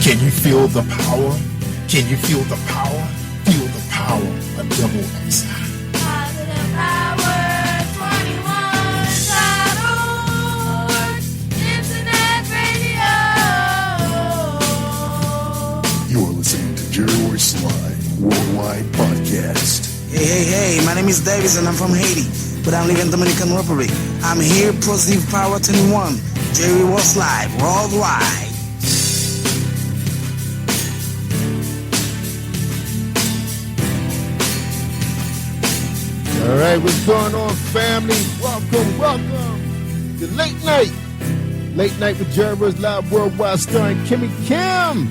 Can you feel the power? Can you feel the power? Feel the power of double XI. Positive Power 21.org, Internet radio. You're listening to Jerry Royce Live Worldwide Podcast. Hey, my name is Davis and I'm from Haiti, but I live in Dominican Republic. I'm here, Positive Power 21, Jerry Royce Live Worldwide. All right, what's going on, family? Welcome to Late Night with Jerry Royce Live Worldwide, starring Kimmie Kim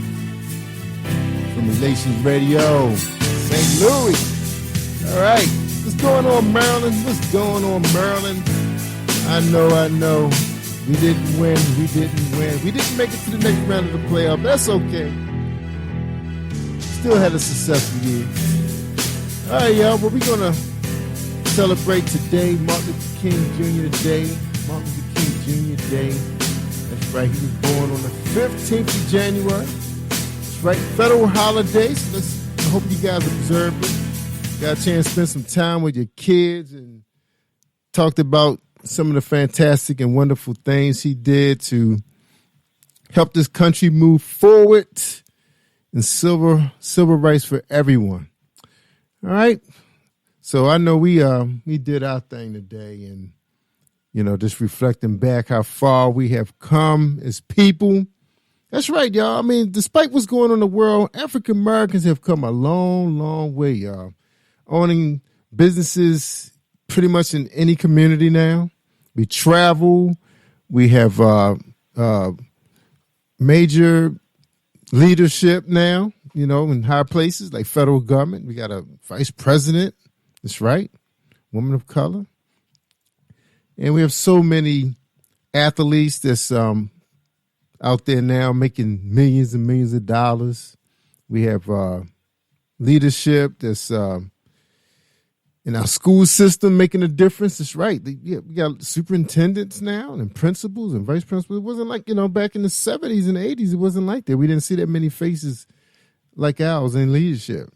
from Relations Radio, St. Louis. All right, what's going on, Maryland? I know. We didn't win. We didn't make it to the next round of the playoff. That's okay. Still had a successful year. All right, y'all. Well, we're going to celebrate today, Martin Luther King Jr. Day. That's right. He was born on the 15th of January. That's right. Federal holiday. So I hope you guys observed it. Got a chance to spend some time with your kids and talked about some of the fantastic and wonderful things he did to help this country move forward in civil rights for everyone. All right. So I know we did our thing today, and just reflecting back how far we have come as people. That's right, y'all. I mean, despite what's going on in the world, African Americans have come a long, long way, y'all. Owning businesses pretty much in any community now. We travel. We have major leadership now, in high places like federal government. We got a vice president. That's right. Woman of color. And we have so many athletes that's out there now making millions and millions of dollars. We have leadership that's in our school system making a difference. That's right. We got superintendents now and principals and vice principals. It wasn't like, back in the 70s and 80s, it wasn't like that. We didn't see that many faces like ours in leadership.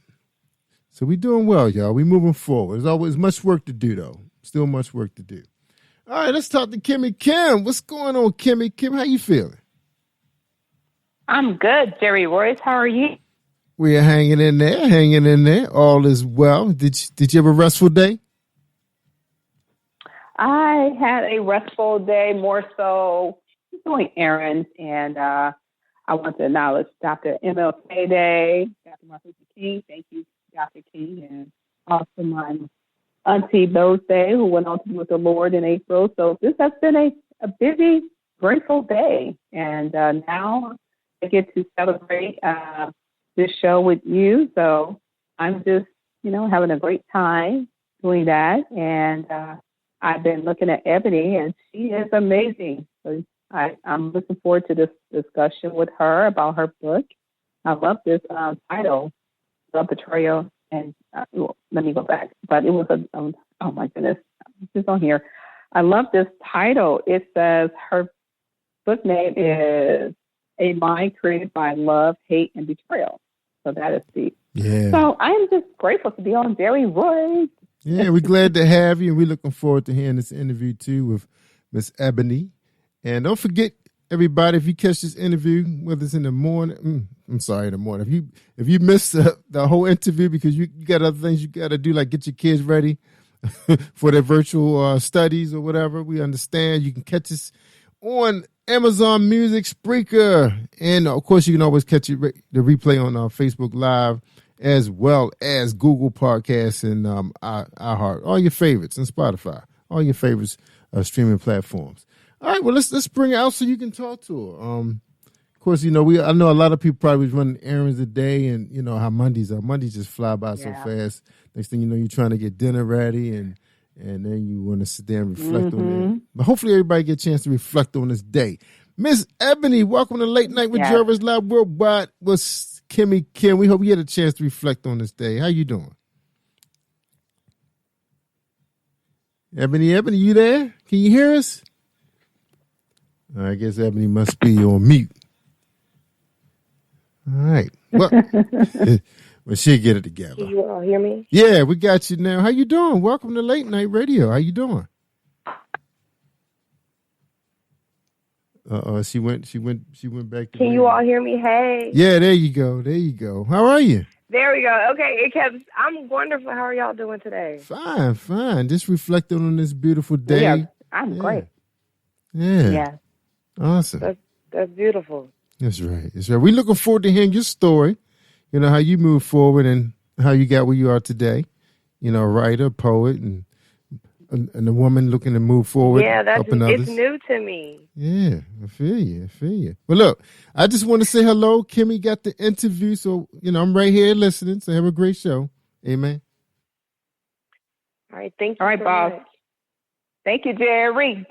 So we doing well, y'all. We moving forward. There's always much work to do, though. Still much work to do. All right, let's talk to Kimmie Kim. What's going on, Kimmie Kim? How you feeling? I'm good, Jerry Royce. How are you? We're hanging in there. All is well. Did you have a restful day? I had a restful day, more so doing errands, and I want to acknowledge Dr. MLK Day, Dr. Martin Luther King. Thank you, Dr. King, and also my auntie Thursday, who went on to be with the Lord in April. So this has been a busy, grateful day, and now I get to celebrate this show with you. So I'm just, having a great time doing that. And I've been looking at Ebonee, and she is amazing. So I'm looking forward to this discussion with her about her book. I love this title, Love Betrayal. And let me go back. But it was oh my goodness, it's on here. I love this title. It says her book name is A Mind Created by Love, Hate, and Betrayal. So that is deep. Yeah. So I am just grateful to be on Jerry Royce. Yeah, we're glad to have you, and we're looking forward to hearing this interview too with Miss Ebonee. And don't forget, everybody, if you catch this interview, whether it's in the morning, in the morning. If you miss the whole interview because you got other things you got to do, like get your kids ready for their virtual studies or whatever, we understand. You can catch us on Amazon Music, Spreaker, and of course you can always catch the replay on Facebook Live, as well as Google Podcasts and iHeart, all your favorites, and Spotify, all your favorites streaming platforms. All right, well let's bring her out so you can talk to her. Of course, I know a lot of people probably was running errands a day, and how Mondays are. Mondays just fly by so fast. Next thing you know, you're trying to get dinner ready, and then you want to sit there and reflect on it. But hopefully everybody get a chance to reflect on this day. Miss Ebonee, welcome to Late Night with Jerry Royce Live Worldwide with Kimmie Kim. We hope you get a chance to reflect on this day. How you doing? Ebonee, you there? Can you hear us? I guess Ebonee must be on mute. All right. Well, well, she'll get it together. Can you all hear me? Yeah, we got you now. How you doing? Welcome to Late Night Radio. How you doing? She went back to Can you all hear me? Hey. Yeah, there you go. There you go. How are you? There we go. Okay, I'm wonderful. How are y'all doing today? Fine. Just reflecting on this beautiful day. Yeah, I'm great. Yeah. Yeah. Awesome. That's beautiful. That's right. We're looking forward to hearing your story. You know, how you move forward and how you got where you are today. You know, writer, poet, and a woman looking to move forward. Yeah, helping others. It's new to me. Yeah, I feel you. Well, look, I just want to say hello. Kimmie got the interview, so, you know, I'm right here listening, so have a great show. Amen. All right, thank you. All right, so boss. much. Thank you, Jerry.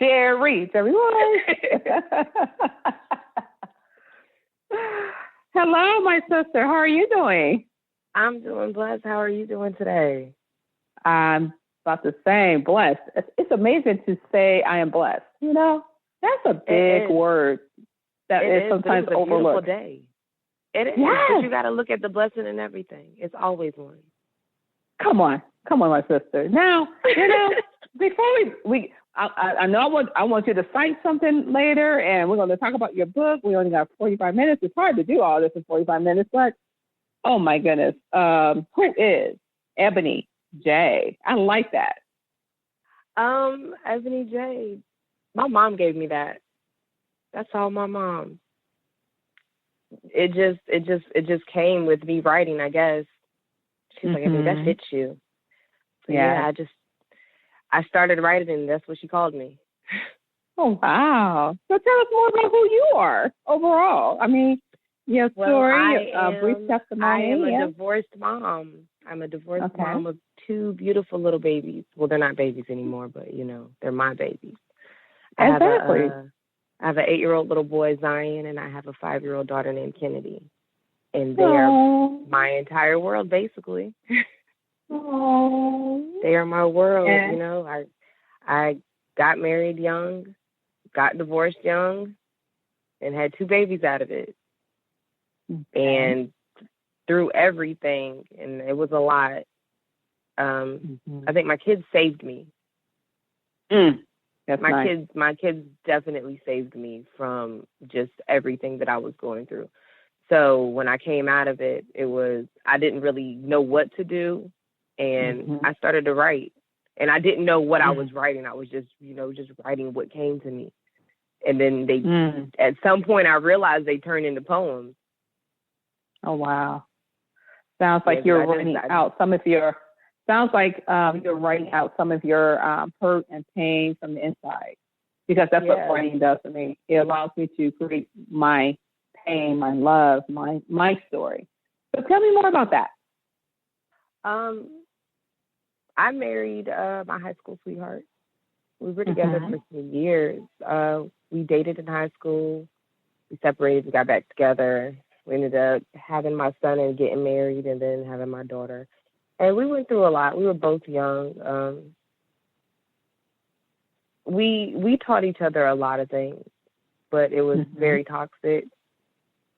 Hello, my sister. How are you doing? I'm doing blessed. How are you doing today? I'm about the same. Blessed. It's amazing to say I am blessed. You know, that's a big word that is sometimes overlooked. Beautiful day. It is. Yes. But you got to look at the blessing in everything. It's always one. Come on, my sister. Now, you know, before I know I want you to cite something later, and we're going to talk about your book. We only got 45 minutes. It's hard to do all this in 45 minutes, but oh my goodness, who is Ebony Jay? I like that. Ebony Jay. My mom gave me that. That's all my mom. It just came with me writing, I guess. She's like, I think that fits you. So yeah, I started writing, and that's what she called me. Oh, wow. So tell us more about who you are overall. I mean, your story, brief testimony. I am a divorced mom. I'm a divorced mom of two beautiful little babies. Well, they're not babies anymore, but, you know, they're my babies. Exactly. I have an 8-year-old little boy, Zion, and I have a 5-year-old daughter named Kennedy. And they are my entire world, basically. They are my world, you know. I got married young, got divorced young, and had 2 babies out of it. And through everything, and it was a lot. I think my kids saved me. That's my nice. My kids definitely saved me from just everything that I was going through. So when I came out of it, I didn't really know what to do. And I started to write. And I didn't know what I was writing. I was just writing what came to me. And then at some point I realized they turned into poems. Oh, wow. Sounds like you're writing out some of your hurt and pain from the inside. Because that's what writing does for me. It allows me to create my pain, my love, my story. So tell me more about that. I married my high school sweetheart. We were together for some years. We dated in high school. We separated. We got back together. We ended up having my son and getting married, and then having my daughter. And we went through a lot. We were both young. We taught each other a lot of things, but it was very toxic.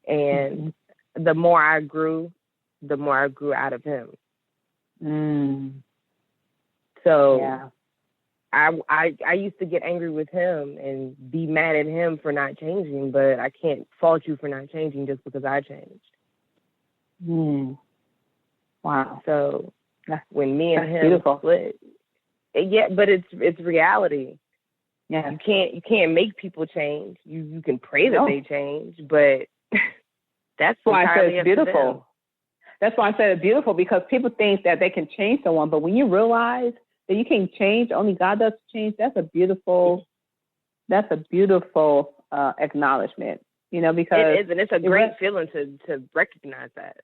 And the more I grew out of him. So I used to get angry with him and be mad at him for not changing, but I can't fault you for not changing just because I changed. Wow. So when me and him split, but it's reality. Yeah. You can't make people change. You can pray that they change, but that's why I said it's beautiful. Them. That's why I said it's beautiful, because people think that they can change someone, but when you realize that you can change, only God does change, that's a beautiful acknowledgement, you know, because it is, and it's a great feeling to recognize that.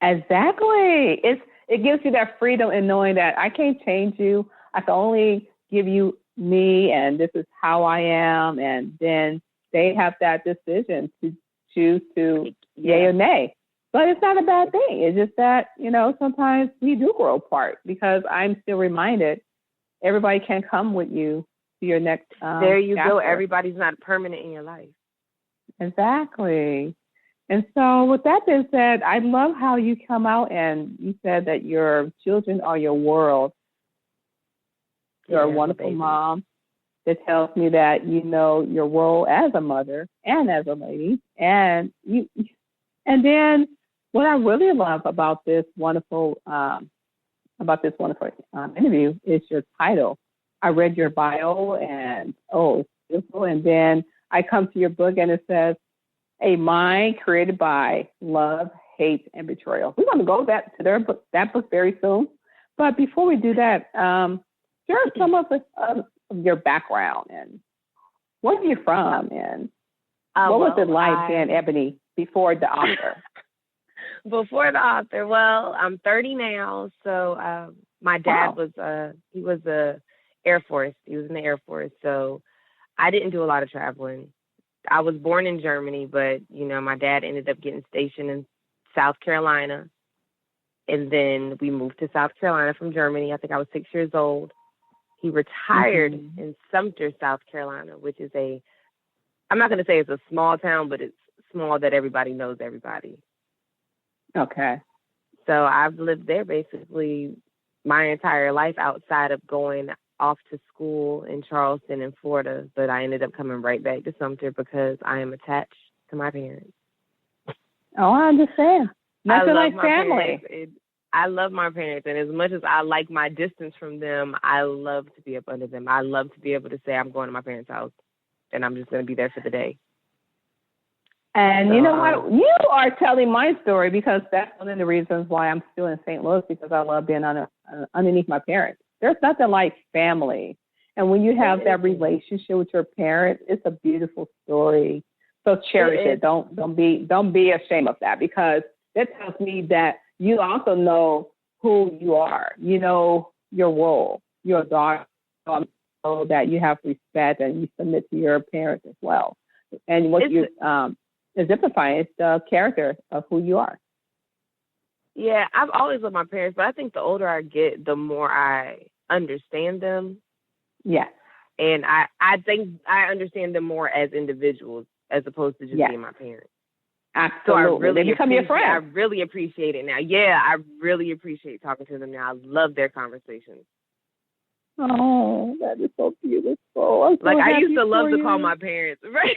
Exactly. It gives you that freedom in knowing that I can't change you. I can only give you me, and this is how I am, and then they have that decision to choose to yay or nay. But it's not a bad thing. It's just that, you know, sometimes we do grow apart, because I'm still reminded everybody can come with you to your next there you chapter. go. Everybody's not permanent in your life. Exactly. And so with that being said, I love how you come out and you said that your children are your world. You're a wonderful mom. That tells me that you know your role as a mother and as a lady. And then what I really love about this wonderful interview is your title. I read your bio and it's beautiful. And then I come to your book and it says, A Mind Created by Love, Hate, and Betrayal. We're going to go back to that book very soon. But before we do that, share some of your background and where are you from and what was it like being Ebony before the author? Before the author, well, I'm 30 now, so my dad was he was Air Force. He was in the Air Force, so I didn't do a lot of traveling. I was born in Germany, but my dad ended up getting stationed in South Carolina, and then we moved to South Carolina from Germany. I think I was 6 years old. He retired in Sumter, South Carolina, which is I'm not going to say it's a small town, but it's small that everybody knows everybody. Okay. So I've lived there basically my entire life outside of going off to school in Charleston in Florida, but I ended up coming right back to Sumter because I am attached to my parents. Oh, I understand. Nothing like family. I love my parents, and as much as I like my distance from them, I love to be up under them. I love to be able to say I'm going to my parents' house, and I'm just going to be there for the day. And you know what? You are telling my story because that's one of the reasons why I'm still in St. Louis, because I love being underneath my parents. There's nothing like family. And when you have that relationship with your parents, it's a beautiful story. So cherish it. Don't be ashamed of that, because that tells me that you also know who you are. You know your role. You're a daughter. So that you have respect and you submit to your parents as well. And what you exemplify is the character of who you are. Yeah, I've always loved my parents, but I think the older I get, the more I understand them. Yeah. And I think I understand them more as individuals as opposed to just being my parents. Absolutely. So they become your friend. I really appreciate it now. Yeah, I really appreciate talking to them now. I love their conversations. Oh, that is so beautiful. Like, I used to love to call my parents, right?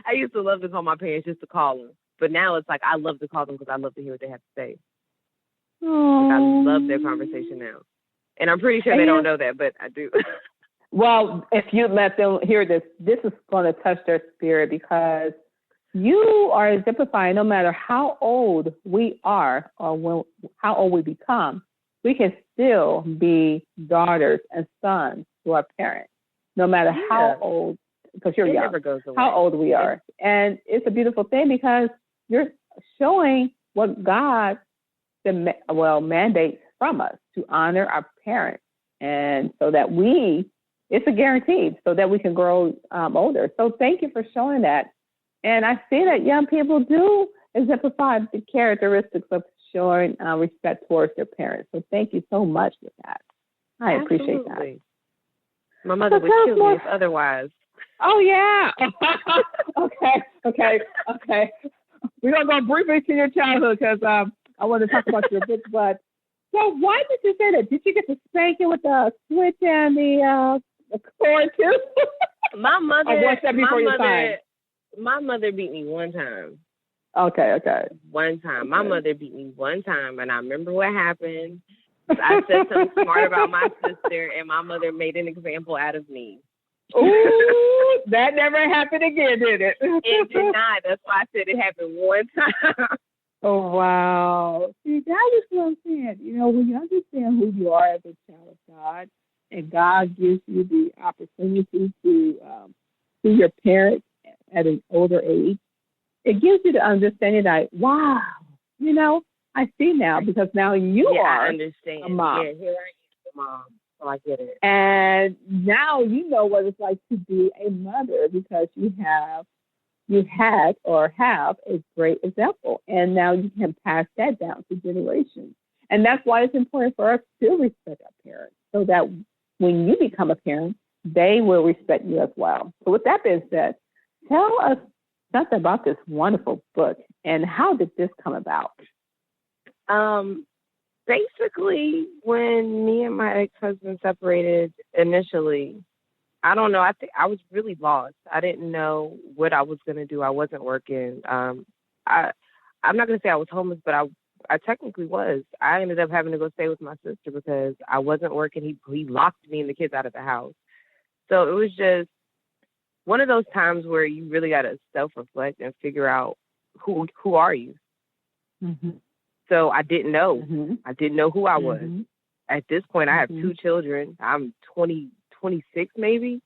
I used to love to call my parents just to call them. But now it's like I love to call them because I love to hear what they have to say. Oh. Like, I love their conversation now. And I'm pretty sure they don't know that, but I do. Well, if you let them hear this is going to touch their spirit, because you are exemplifying no matter how old we are or how old we become, we can still be daughters and sons to our parents, no matter how old, because you're young, how old we are. And it's a beautiful thing because you're showing what God mandates from us, to honor our parents. And so that it's a guarantee, so that we can grow older. So thank you for showing that. And I see that young people do exemplify the characteristics of showing respect towards their parents. So thank you so much for that. I appreciate that. My mother would kill me if otherwise. Oh, yeah. Okay. We're going to go briefly to your childhood because I want to talk about your book. But so why did you say that? Did you get to spank it with the switch and the cord too? My mother. Or what's that before your time? My mother beat me one time. Okay. One time. My mother beat me one time, and I remember what happened. I said something smart about my sister, and my mother made an example out of me. Ooh, that never happened again, did it? It did not. That's why I said it happened one time. Oh, wow. See, that is what I'm saying. You know, when you understand who you are as a child of God, and God gives you the opportunity to see your parents at an older age, it gives you the understanding that, wow, you know, I see now, because now you are I understand. A mom. Yeah, here I am, a mom, so I get it. And now you know what it's like to be a mother, because you had or have a great example, and now you can pass that down to generations. And that's why it's important for us to respect our parents, so that when you become a parent, they will respect you as well. So with that being said, tell us something about this wonderful book. And how did this come about? Basically, when me and my ex-husband separated initially, I don't know. I think I was really lost. I didn't know what I was going to do. I wasn't working. I'm not going to say I was homeless, but I technically was. I ended up having to go stay with my sister because I wasn't working. He locked me and the kids out of the house. So it was just one of those times where you really got to self-reflect and figure out who are you. Mm-hmm. So I didn't know. Mm-hmm. I didn't know who I was. Mm-hmm. At this point, I have 2 children. I'm 26 maybe.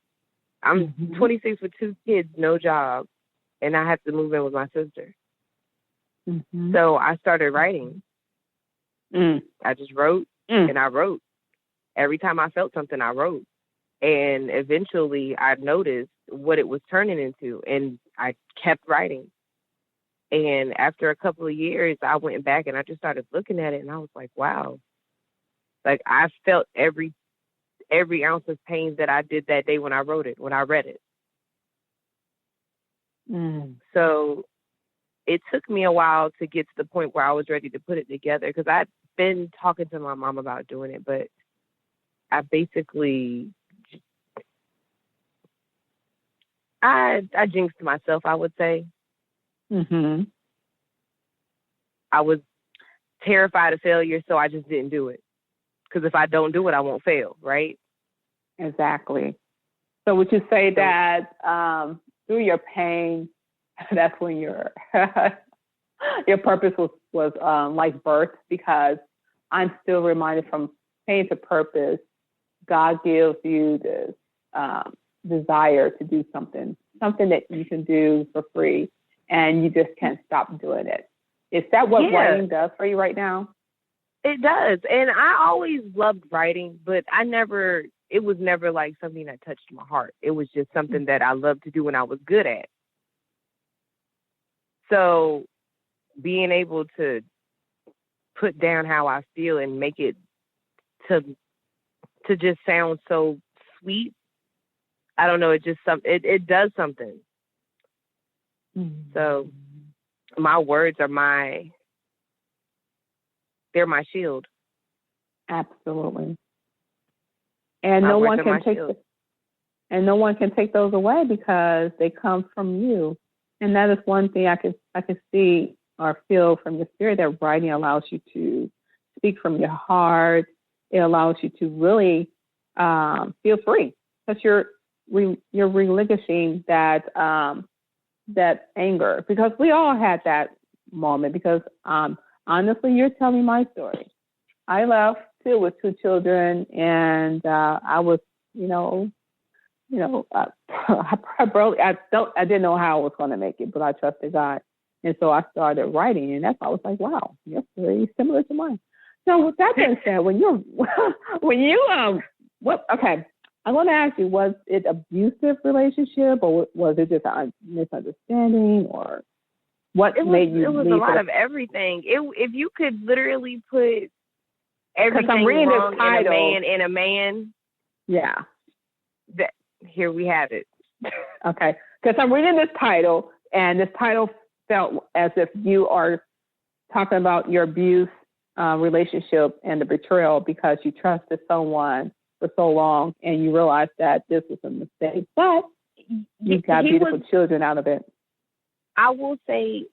I'm 26 with 2 kids, no job, and I have to move in with my sister. Mm-hmm. So I started writing. I just wrote and I wrote. Every time I felt something, I wrote. And eventually I noticed what it was turning into, and I kept writing. And after a couple of years, I went back and I just started looking at it, and I was like, wow. Like, I felt every ounce of pain that I did that day when I wrote it, when I read it. So it took me a while to get to the point where I was ready to put it together, because I'd been talking to my mom about doing it, but I basically, I jinxed myself, I would say. I was terrified of failure, so I just didn't do it. Because if I don't do it, I won't fail, right? Exactly. So would you say that through your pain, that's when your purpose was like birth? Because I'm still reminded, from pain to purpose, God gives you this desire to do something that you can do for free, and you just can't stop doing it. Is that what writing does for you right now? It does. And I always loved writing, but it was never like something that touched my heart. It was just something that I loved to do and I was good at. So being able to put down how I feel and make it to just sound so sweet, I don't know, it does something. So my words are they're my shield. Absolutely. And no one can take those away, because they come from you. And that is one thing I can see or feel from your spirit, that writing allows you to speak from your heart. It allows you to really feel free, because you're relinquishing that anger, because we all had that moment. Because honestly, you're telling my story. I left too with 2 children, and I was, I didn't know how I was going to make it, but I trusted God, and so I started writing, and that's why I was like, wow, you're very similar to mine. So with that being said, okay, I want to ask you, was it abusive relationship, or was it just a misunderstanding, or what made you? It was a lot of everything. If you could literally put everything wrong in a man. Yeah. Here we have it. Okay. Because I'm reading this title, and this title felt as if you are talking about your abuse relationship and the betrayal, because you trusted someone for so long and you realized that this was a mistake, but you got beautiful children out of it. I will say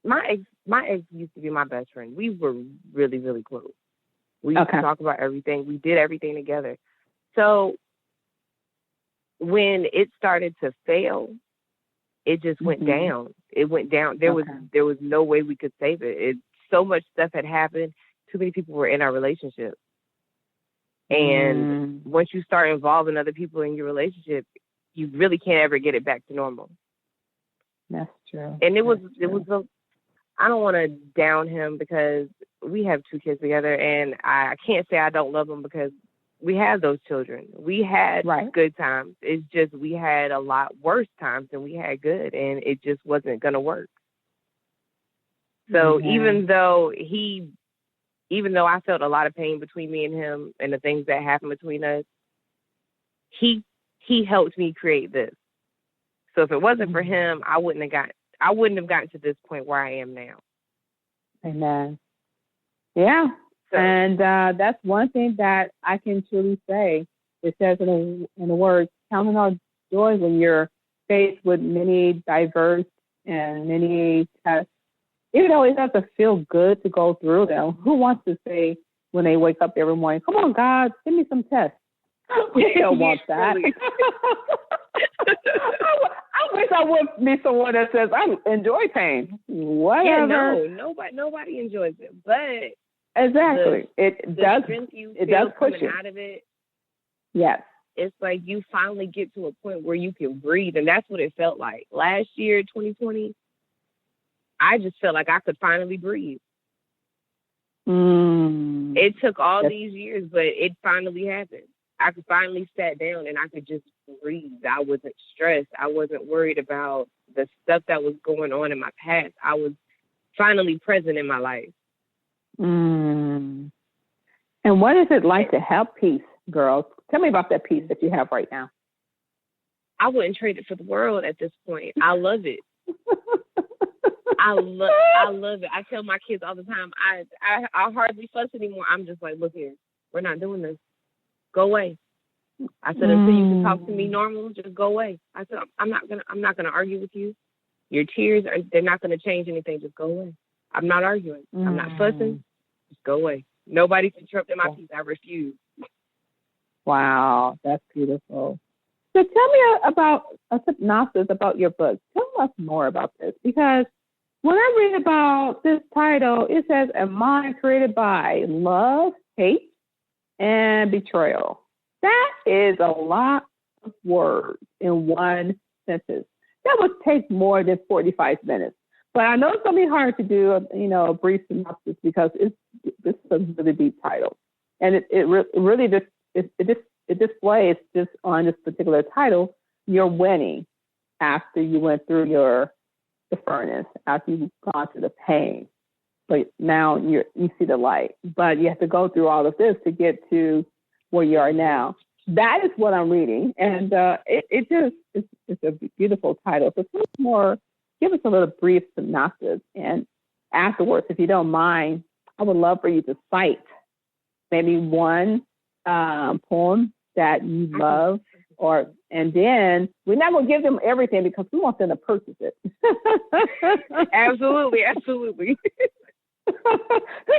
my ex used to be my best friend. We were really, really close. We used to talk about everything. We did everything together. So when it started to fail, it just went down. It went down. There was no way we could save it. So much stuff had happened. Too many people were in our relationship. And once you start involving other people in your relationship, you really can't ever get it back to normal. That's true. And it was I don't want to down him, because we have 2 kids together, and I can't say I don't love him, because we have those children. We had good times. It's just we had a lot worse times than we had good, and it just wasn't going to work. So even though I felt a lot of pain between me and him and the things that happened between us, he helped me create this. So if it wasn't for him, I wouldn't have gotten to this point where I am now. Amen. Yeah. So, And that's one thing that I can truly say. It says in the words, counting our joy when you're faced with many diverse and many tests. Even though it doesn't feel good to go through them, who wants to say when they wake up every morning, come on, God, give me some tests? We don't want that. Really. I wish I would be someone that says, I enjoy pain. Whatever. Yeah, no, nobody enjoys it. But exactly. It does push you out of it. Yes. It's like you finally get to a point where you can breathe. And that's what it felt like. Last year, 2020, I just felt like I could finally breathe. It took all these years, but it finally happened. I could finally sat down and I could just breathe. I wasn't stressed. I wasn't worried about the stuff that was going on in my past. I was finally present in my life. And what is it like to have peace, girls? Tell me about that peace that you have right now. I wouldn't trade it for the world at this point. I love it. I love it. I tell my kids all the time, I hardly fuss anymore. I'm just like, look here, we're not doing this. Go away. I said, until you can talk to me normal, just go away. I said, I'm not gonna argue with you. Your tears they're not gonna change anything. Just go away. I'm not arguing. I'm not fussing. Just go away. Nobody's interrupting my peace. I refuse. Wow, that's beautiful. So tell me about a synopsis about your book. Tell us more about this, because when I read about this title, it says, a mind created by love, hate, and betrayal. That is a lot of words in one sentence. That would take more than 45 minutes. But I know it's going to be hard to do, a brief synopsis, because this is a really deep title. And it really displays just on this particular title, you're winning after you went through the furnace, after you've gone through the pain. But now you see the light. But you have to go through all of this to get to where you are now. That is what I'm reading. And it's a beautiful title. So tell us more, give us a little brief synopsis. And afterwards, if you don't mind, I would love for you to cite maybe one poem that you love, and then we're not going to give them everything because we want them to purchase it. Absolutely. Just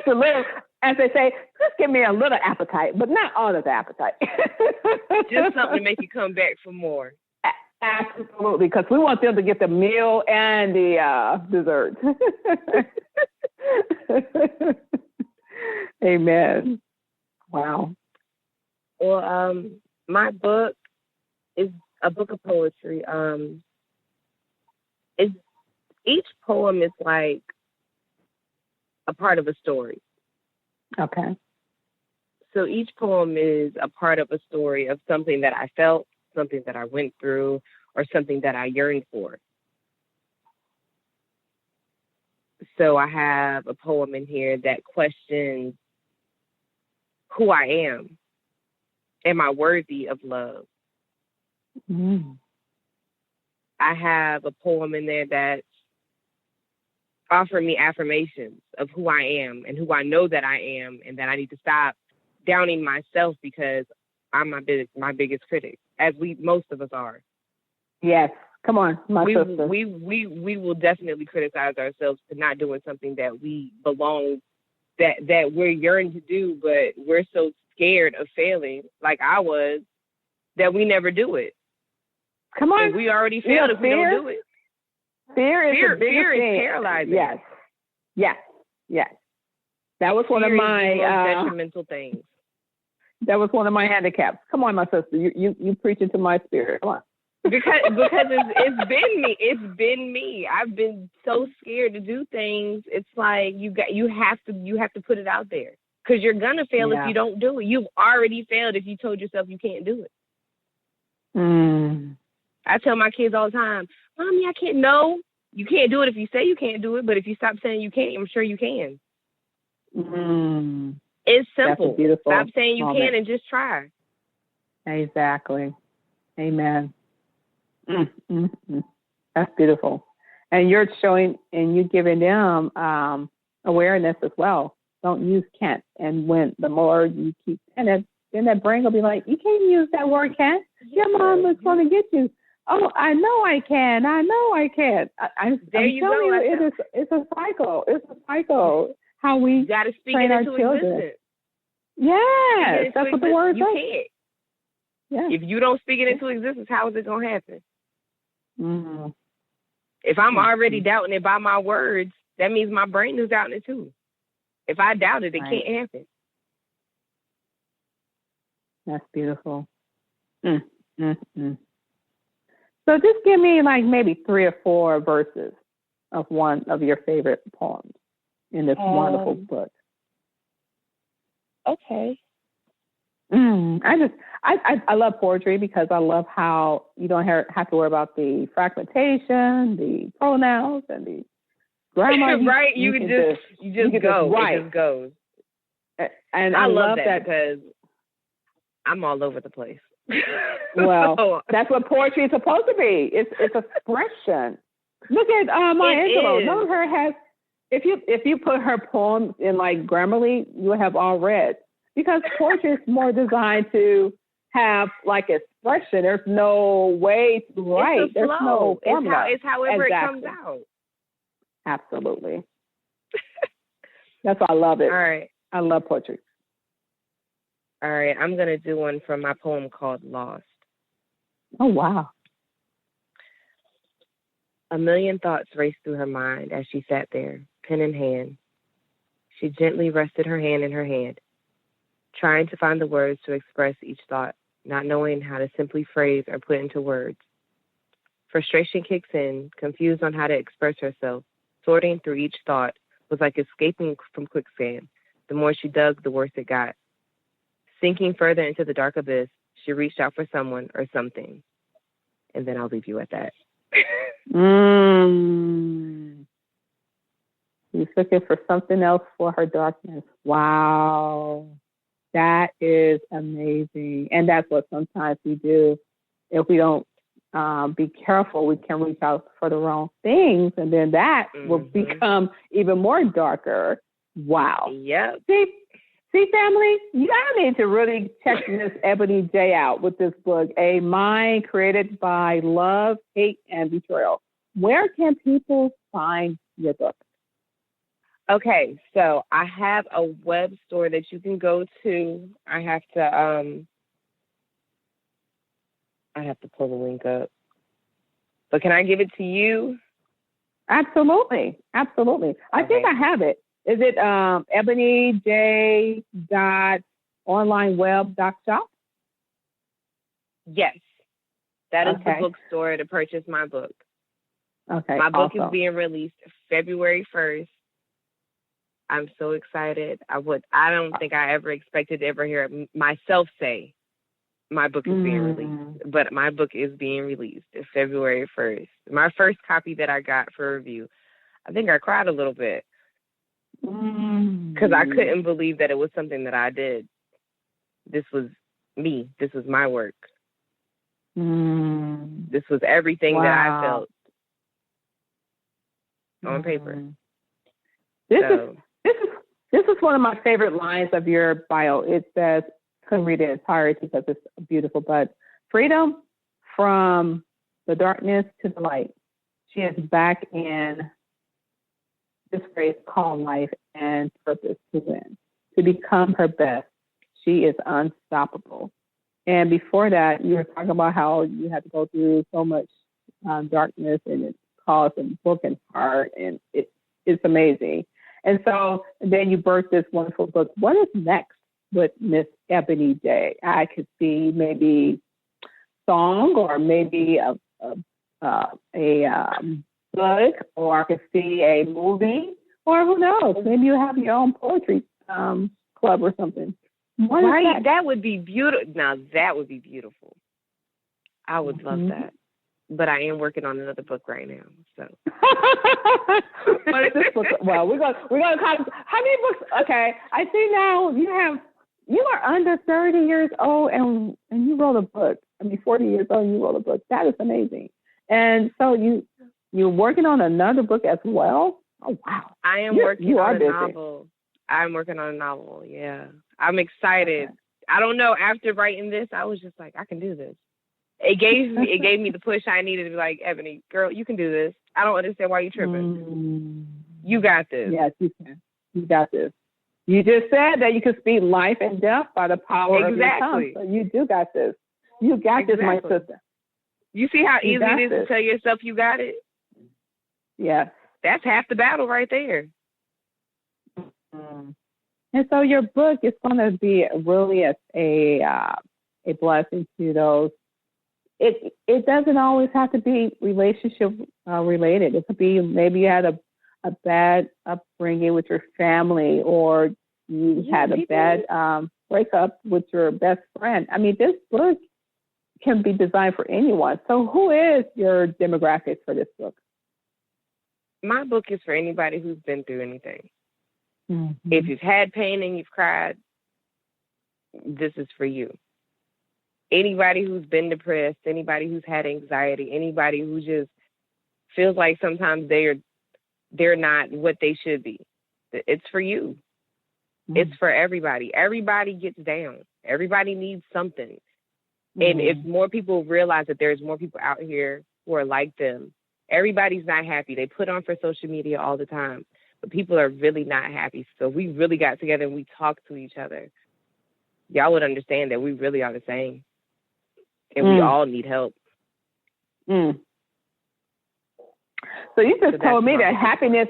a little, as they say, just give me a little appetite, but not all of the appetite. Just something to make you come back for more. Absolutely, because we want them to get the meal and the dessert. Amen. Wow. Well, my book is a book of poetry. Each poem is like a part of a story. Okay. So each poem is a part of a story of something that I felt, something that I went through, or something that I yearned for. So I have a poem in here that questions who I am. Am I worthy of love? I have a poem in there that offers me affirmations of who I am and who I know that I am, and that I need to stop downing myself because I'm my biggest critic, as most of us are. Yes. Come on, my sister. We will definitely criticize ourselves for not doing something that we belong, that we're yearning to do, but we're so scared of failing, like I was, that we never do it. Come on. And we already failed if we don't do it. Fear is paralyzing. Yes. That was one of my detrimental things. That was one of my handicaps. Come on, my sister. You preaching to my spirit. Come on. Because it's been me. It's been me. I've been so scared to do things. It's like you have to put it out there, because you're gonna fail if you don't do it. You've already failed if you told yourself you can't do it. I tell my kids all the time, Mommy, I can't. No, you can't do it if you say you can't do it. But if you stop saying you can't, I'm sure you can. It's simple. Stop saying you can and just try. Exactly. Amen. That's beautiful. And you're showing and you're giving them awareness as well. Don't use can't. And when the more you keep saying it, then that brain will be like, you can't use that word can't. Your mom is going to get you. Oh, I know I can. I know I can. I'm telling you, it's a cycle. It's a cycle. How we got to speak train it our into children. existence. Yes, that's what the word you says. can't. Yeah. If you don't speak it into existence, how is it going to happen? Mm-hmm. If I'm already doubting it by my words, that means my brain is doubting it too. If I doubt it, it can't happen. That's beautiful. So just give me like maybe 3 or 4 verses of one of your favorite poems in this wonderful book. Okay. I love poetry because I love how you don't have to worry about the fragmentation, the pronouns, and the grammar. Right? You just go. It just goes. And I love that because I'm all over the place. Well, that's what poetry is supposed to be. It's expression. Look at Maya Angelou. None of her has. If you put her poems in like Grammarly, you will have all read. Because poetry is more designed to have like expression. There's no way to write. There's no formula. It's however it comes out. Absolutely. That's why I love it. All right. I love poetry. All right. I'm going to do one from my poem called Lost. Oh, wow. A million thoughts raced through her mind as she sat there, pen in hand. She gently rested her hand in her hand, trying to find the words to express each thought, not knowing how to simply phrase or put into words. Frustration kicks in, confused on how to express herself. Sorting through each thought was like escaping from quicksand. The more she dug, the worse it got. Sinking further into the dark abyss, she reached out for someone or something. And then I'll leave you at that. She's looking for something else for her darkness. Wow. That is amazing. And that's what sometimes we do. If we don't be careful, we can reach out for the wrong things. And then that will become even more darker. Wow. Yep. See, family, you need to really check Miss Ebony Jay out with this book, A Mind Created by Love, Hate, and Betrayal. Where can people find your book? Okay, so I have a web store that you can go to. I have to pull the link up. But can I give it to you? Absolutely. Okay. I think I have it. Is it ebonejay.onlineweb.shop? Yes. That is the bookstore to purchase my book. Okay. My book is being released February 1st. I'm so excited. I don't think I ever expected to ever hear myself say my book is being released, but my book is being released February 1st. My first copy that I got for review, I think I cried a little bit because I couldn't believe that it was something that I did. This was me. This was my work. This was everything that I felt on paper. This is one of my favorite lines of your bio. It says, couldn't read it entirely because it's beautiful, but freedom from the darkness to the light. She is back in this phrase called life and purpose to win, to become her best. She is unstoppable. And before that, you were talking about how you had to go through so much darkness and it caused a broken heart, and it's amazing. And so then you birthed this wonderful book. What is next with Miss Ebony Jay? I could see maybe song or maybe a book, or I could see a movie, or who knows? Maybe you have your own poetry club or something. Right, that would be beautiful. Now that would be beautiful. I would love that. But I am working on another book right now. So what is this book? Well, we're gonna how many books? Okay, I see now you are under 30 years old and you wrote a book. 40 years old, you wrote a book. That is amazing. And so you're working on another book as well? Oh, wow. I am working on a novel. I'm working on a novel, yeah. I'm excited. Okay. I don't know, after writing this, I was just like, I can do this. It gave me the push I needed to be like, Ebony, girl, you can do this. I don't understand why you're tripping. You got this. Yes, you can. You got this. You just said that you can speak life and death by the power of your tongue. So you do got this. You got this, my sister. You see how easy it is to tell yourself you got it? Yes. That's half the battle right there. And so your book is going to be really a blessing to those. It doesn't always have to be relationship related. It could be maybe you had a bad upbringing with your family, or you had a bad breakup with your best friend. I mean, this book can be designed for anyone. So who is your demographic for this book? My book is for anybody who's been through anything. Mm-hmm. If you've had pain and you've cried, this is for you. Anybody who's been depressed, anybody who's had anxiety, anybody who just feels like sometimes they're not what they should be. It's for you. Mm-hmm. It's for everybody. Everybody gets down. Everybody needs something. Mm-hmm. And if more people realize that there's more people out here who are like them, everybody's not happy. They put on for social media all the time, but people are really not happy. So we really got together and we talked to each other. Y'all would understand that we really are the same. And we all need help. So you just told me that happiness,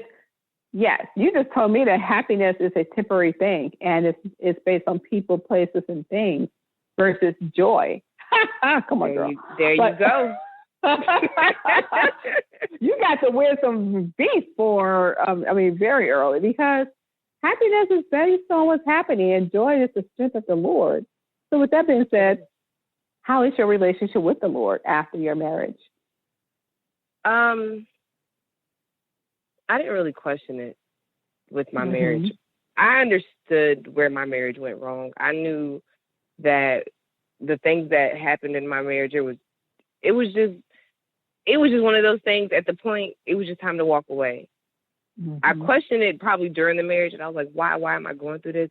yes, you just told me that happiness is a temporary thing, and it's based on people, places, and things versus joy. Come on, girl. You go. You got to wear some beats very early, because happiness is based on what's happening, and joy is the strength of the Lord. So with that being said, how is your relationship with the Lord after your marriage? I didn't really question it with my marriage. I understood where my marriage went wrong. I knew that the things that happened in my marriage, it was just one of those things. At the point, it was just time to walk away. I questioned it probably during the marriage, and I was like, why am I going through this?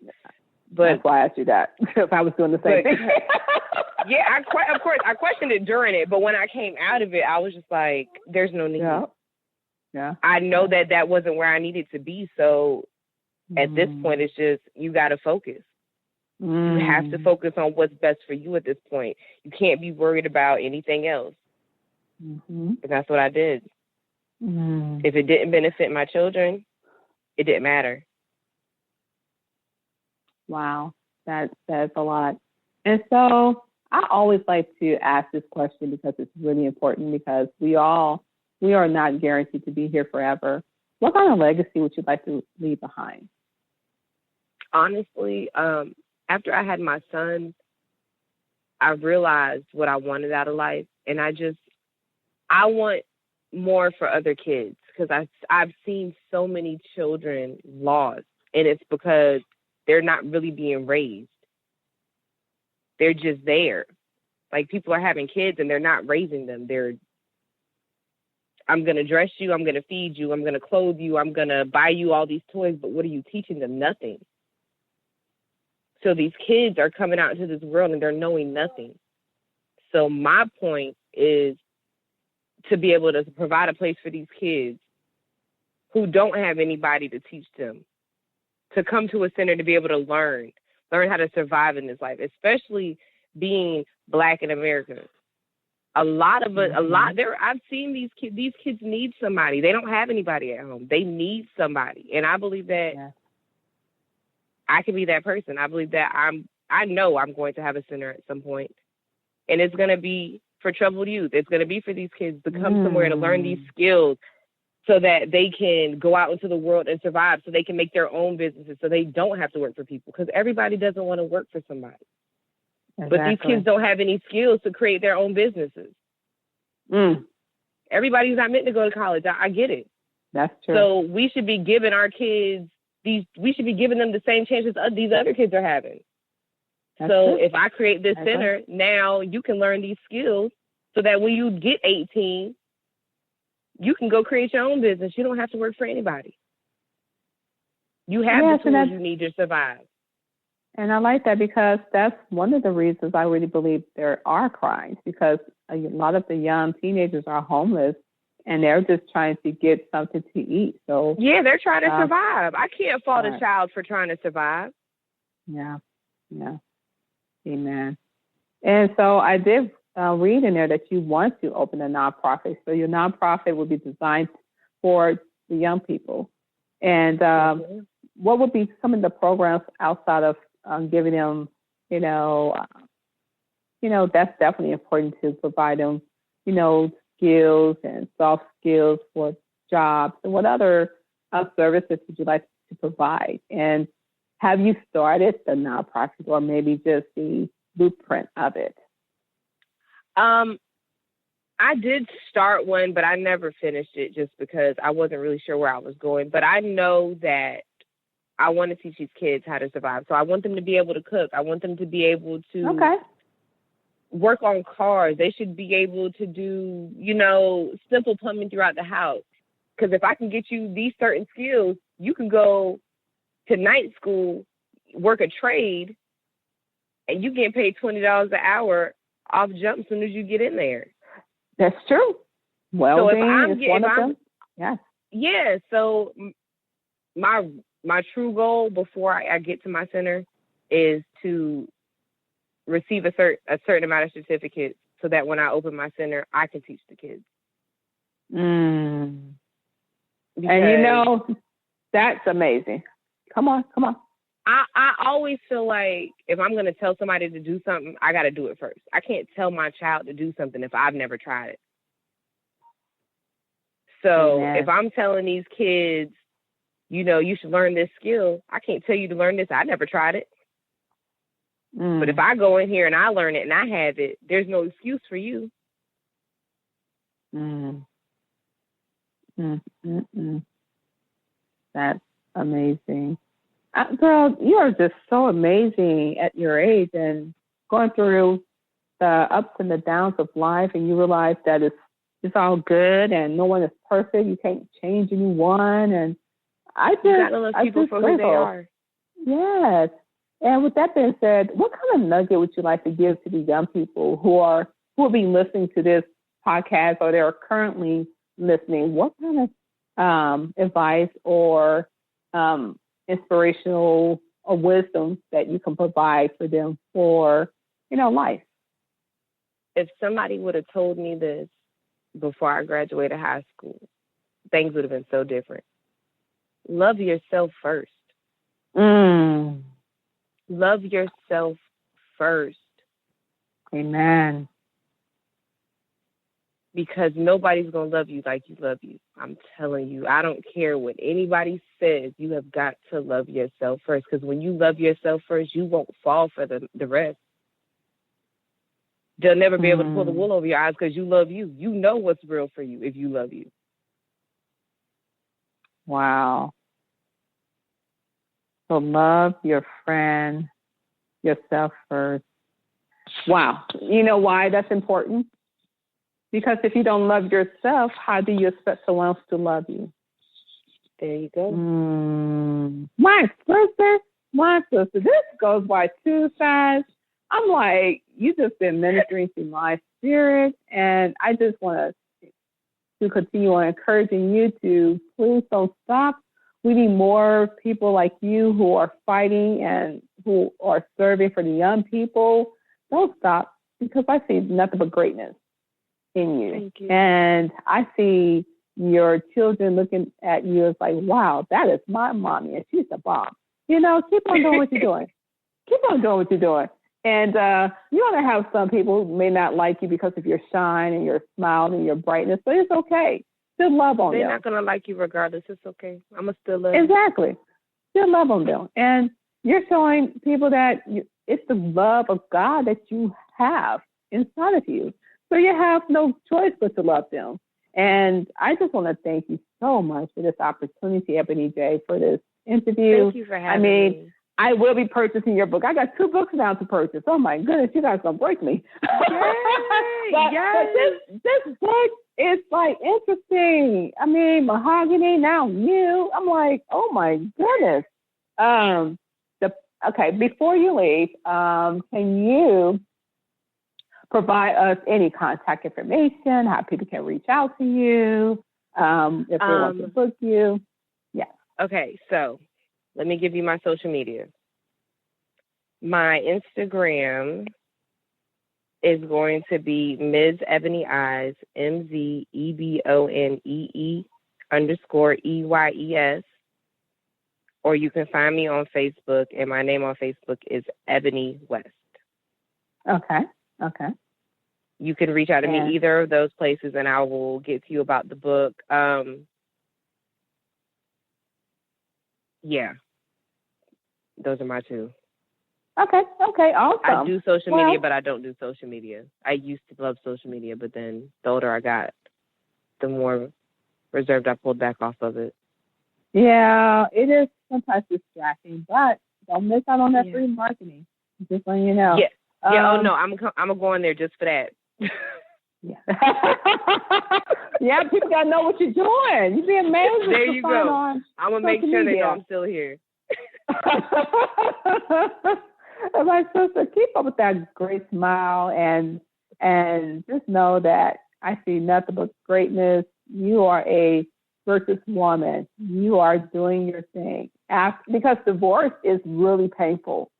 But that's why I asked you that, if I was doing the same thing. Yeah, of course, I questioned it during it, but when I came out of it, I was just like, there's no need. Yeah. I know that wasn't where I needed to be, so at this point, it's just, you got to focus. You have to focus on what's best for you at this point. You can't be worried about anything else. And that's what I did. If it didn't benefit my children, it didn't matter. Wow, that's a lot. And so I always like to ask this question because it's really important, because we are not guaranteed to be here forever. What kind of legacy would you like to leave behind? Honestly, after I had my son, I realized what I wanted out of life, and I want more for other kids, because I've seen so many children lost, and it's because they're not really being raised. They're just there. Like, people are having kids and they're not raising them. I'm going to dress you, I'm going to feed you, I'm going to clothe you, I'm going to buy you all these toys, but what are you teaching them? Nothing. So these kids are coming out into this world and they're knowing nothing. So my point is to be able to provide a place for these kids who don't have anybody to teach them, to come to a center to be able to learn how to survive in this life, especially being Black in America. I've seen these kids need somebody. They don't have anybody at home. They need somebody. And I believe that I can be that person. I believe that I know I'm going to have a center at some point. And it's going to be for troubled youth. It's going to be for these kids to come somewhere to learn these skills so that they can go out into the world and survive, so they can make their own businesses, so they don't have to work for people, because everybody doesn't want to work for somebody. Exactly. But these kids don't have any skills to create their own businesses. Everybody's not meant to go to college. I get it. That's true. So we should be giving our kids we should be giving them the same chances these other kids are having. So if I create this center, now you can learn these skills so that when you get 18, you can go create your own business. You don't have to work for anybody. You have the tools you need to survive. And I like that because that's one of the reasons I really believe there are crimes, because a lot of the young teenagers are homeless and they're just trying to get something to eat. So yeah, they're trying to survive. I can't fault a child for trying to survive. Yeah. Amen. And so I did read in there that you want to open a nonprofit. So your nonprofit will be designed for the young people. And what would be some of the programs outside of giving them, that's definitely important to provide them, skills and soft skills for jobs. And what other services would you like to provide? And have you started the nonprofit or maybe just the blueprint of it? I did start one, but I never finished it just because I wasn't really sure where I was going. But I know that I want to teach these kids how to survive. So I want them to be able to cook. I want them to be able to work on cars. They should be able to do, simple plumbing throughout the house. Because if I can get you these certain skills, you can go to night school, work a trade, and you get paid $20 an hour off jump as soon as you get in there. That's true. Welding is one of them. Yes. Yeah. So my true goal before I get to my center is to receive a certain amount of certificates so that when I open my center, I can teach the kids. And that's amazing. Come on. I always feel like if I'm going to tell somebody to do something, I got to do it first. I can't tell my child to do something if I've never tried it. So if I'm telling these kids, you should learn this skill, I can't tell you to learn this. I never tried it. But if I go in here and I learn it and I have it, there's no excuse for you. That's amazing. Girl, you are just so amazing at your age and going through the ups and the downs of life, and you realize that it's all good and no one is perfect. You can't change anyone. And I just love people for who they are. Yes. And with that being said, what kind of nugget would you like to give to the young people who will be listening to this podcast or they are currently listening? What kind of advice or inspirational or wisdom that you can provide for them for, life? If somebody would have told me this before I graduated high school, things would have been so different. Love yourself first. Love yourself first. Amen. Because nobody's going to love you like you love you. I'm telling you, I don't care what anybody says. You have got to love yourself first. Because when you love yourself first, you won't fall for the rest. They'll never be able to pull the wool over your eyes because you love you. You know what's real for you if you love you. Wow. So love your friend, yourself first. Wow. You know why that's important? Because if you don't love yourself, how do you expect someone else to love you? There you go. My sister, this goes by two sides. I'm like, you just been ministering to my spirit, and I just want to continue on encouraging you to please don't stop. We need more people like you who are fighting and who are serving for the young people. Don't stop, because I see nothing but greatness in you. Thank you. And I see your children looking at you as like, wow, that is my mommy, and she's a bomb. Keep on doing what you're doing. Keep on doing what you're doing. And you're going to have some people who may not like you because of your shine and your smile and your brightness, but it's okay. Still love on them. They're not going to like you regardless. It's okay. I'm going to still love you. Exactly. Still love on them. And you're showing people that it's the love of God that you have inside of you. So you have no choice but to love them. And I just want to thank you so much for this opportunity, Ebony Jay, for this interview. Thank you for having me. I will be purchasing your book. I got 2 books now to purchase. Oh my goodness, you guys gonna break me. but this book is like interesting. I mean, mahogany, now new. I'm like, oh my goodness. Okay, before you leave, can you provide us any contact information, how people can reach out to you, if they want to book you? Yeah. Okay, so let me give you my social media. My Instagram is going to be Ms. Ebony Eyes, MZEBONEE_EYES. Or you can find me on Facebook, and my name on Facebook is Ebony West. Okay. You can reach out to me either of those places, and I will get to you about the book. Yeah. Those are my 2. Okay, awesome. I do social media, but I don't do social media. I used to love social media, but then the older I got, the more reserved I pulled back off of it. Yeah, it is sometimes distracting, but don't miss out on that free marketing. Just letting you know. Yeah. Oh no, I'm gonna go in there just for that. Yeah. Yeah, people gotta know what you're doing. You'd be amazing. There you go. I'm gonna make sure they know I'm still here. And my sister, keep up with that great smile and just know that I see nothing but greatness. You are a virtuous woman. You are doing your thing. Because divorce is really painful.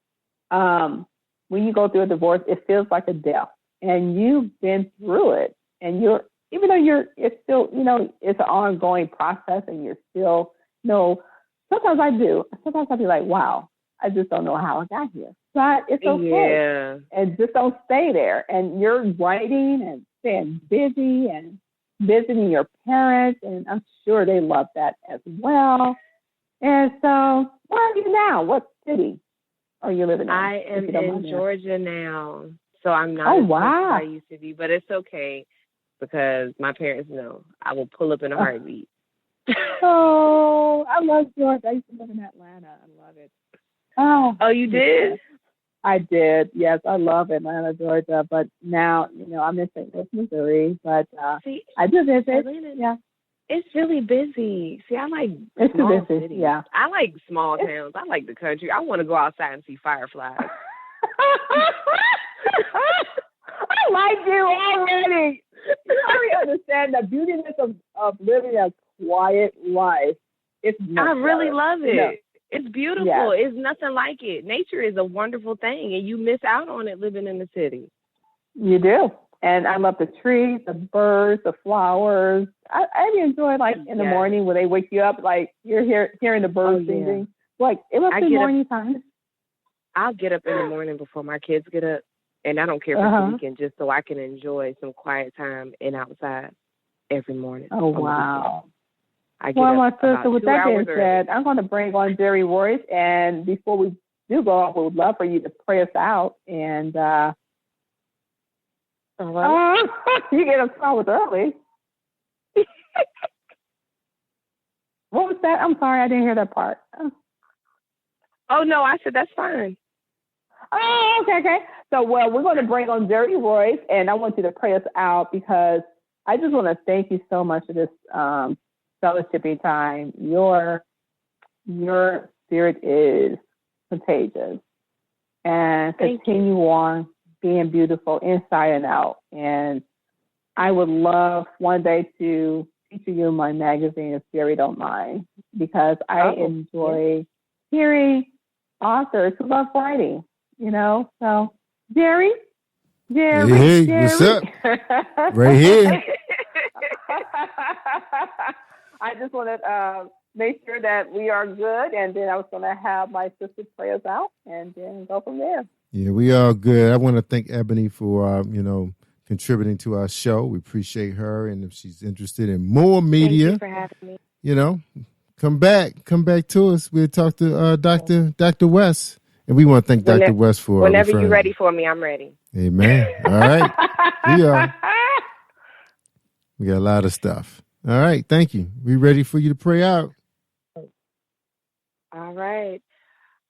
When you go through a divorce, it feels like a death. And you've been through it. And even though it's still, it's an ongoing process and you're still, sometimes I do. Sometimes I'll be like, wow, I just don't know how I got here. But it's okay. Yeah. And just don't stay there. And you're writing and staying busy and visiting your parents. And I'm sure they love that as well. And so, where are you now? What city are you living in? I am in Georgia now. So I'm not as close as I used to be. But it's okay because my parents know I will pull up in a heartbeat. Oh, I love Georgia. I used to live in Atlanta. I love it. Oh, you did? I did. Yes, I love Atlanta, Georgia. But now, I'm in St. Louis, Missouri. But I do visit. Atlanta, yeah, it's really busy. See, I like small cities. Yeah, I like small towns. I like the country. I want to go outside and see fireflies. I like you already. You already understand the beautiness of living a quiet life. I really love it. It's beautiful. Yes. It's nothing like it. Nature is a wonderful thing, and you miss out on it living in the city. You do. And I love the trees, the birds, the flowers. I enjoy, in the morning when they wake you up, you're hearing the birds singing. Like, it must be morning time. I'll get up in the morning before my kids get up, and I don't care if it's the weekend, just so I can enjoy some quiet time and outside every morning. Oh, wow. Well, my sister, with that being said, I'm going to bring on Jerry Royce. And before we do go off, we would love for you to pray us out. And you get us started early. What was that? I'm sorry, I didn't hear that part. Oh, no, I said that's fine. Oh, okay. So, we're going to bring on Jerry Royce, and I want you to pray us out because I just want to thank you so much for this fellowshipping time. Your spirit is contagious, and continue on being beautiful inside and out. And I would love one day to feature you in my magazine if Jerry don't mind, because I enjoy hearing authors who love writing. So Jerry, hey, what's up? Right here. I just want to make sure that we are good, and then I was going to have my sister pray us out, and then go from there. Yeah, we are good. I want to thank Ebony for contributing to our show. We appreciate her, and if she's interested in more media, thank you for having me. Come back to us. We'll talk to Dr. West, and we want to thank Dr. West for whenever you're ready for me. I'm ready. Amen. All right, we are. We got a lot of stuff. All right, thank you. We ready for you to pray out. All right.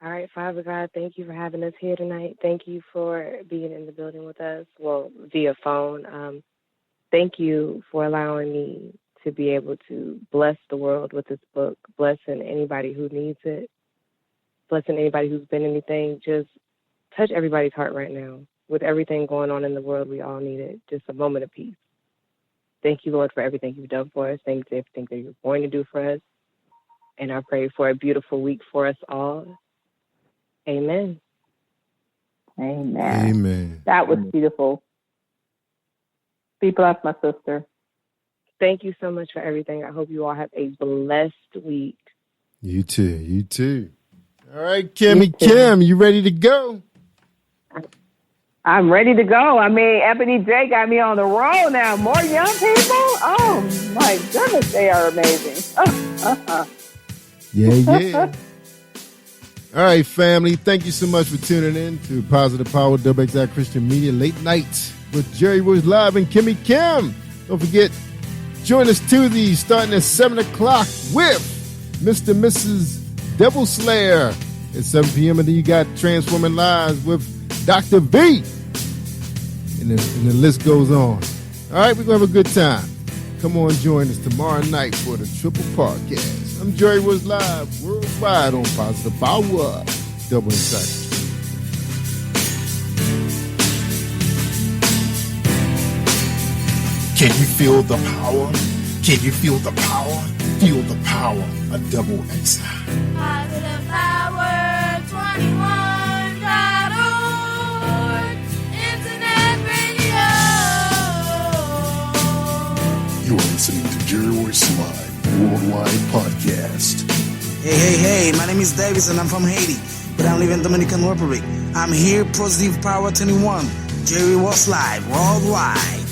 All right, Father God, thank you for having us here tonight. Thank you for being in the building with us, well, via phone. Thank you for allowing me to be able to bless the world with this book, blessing anybody who needs it, blessing anybody who's been anything. Just touch everybody's heart right now. With everything going on in the world, we all need it. Just a moment of peace. Thank you, Lord, for everything you've done for us. Thank you for everything that you're going to do for us. And I pray for a beautiful week for us all. Amen. Amen. Amen. That was beautiful. Be blessed, my sister. Thank you so much for everything. I hope you all have a blessed week. You too. You too. All right, Kimmie, Kim, you ready to go? I'm ready to go. I mean, Ebony Jay got me on the roll now. More young people? Oh, my goodness, they are amazing. Yeah. All right, family. Thank you so much for tuning in to Positive Power WXI Christian Media Late Night with Jerry Royce Live and Kimmie Kim. Don't forget, join us Tuesday starting at 7 o'clock with Mr. and Mrs. Devil Slayer at 7 p.m. And then you got Transforming Lives with Dr. V. And the list goes on. All right, we're going to have a good time. Come on, join us tomorrow night for the Triple Podcast. I'm Jerry Royce Live worldwide on Positive Power WXI. Can you feel the power? Can you feel the power? Feel the power of WXI. Positive Power 21.org. Internet radio. You're listening to Jerry Royce Live Worldwide Podcast. Hey, my name is Davis and I'm from Haiti, but I live in Dominican Republic. I'm here, Positive Power 21, Jerry Royce Live Worldwide.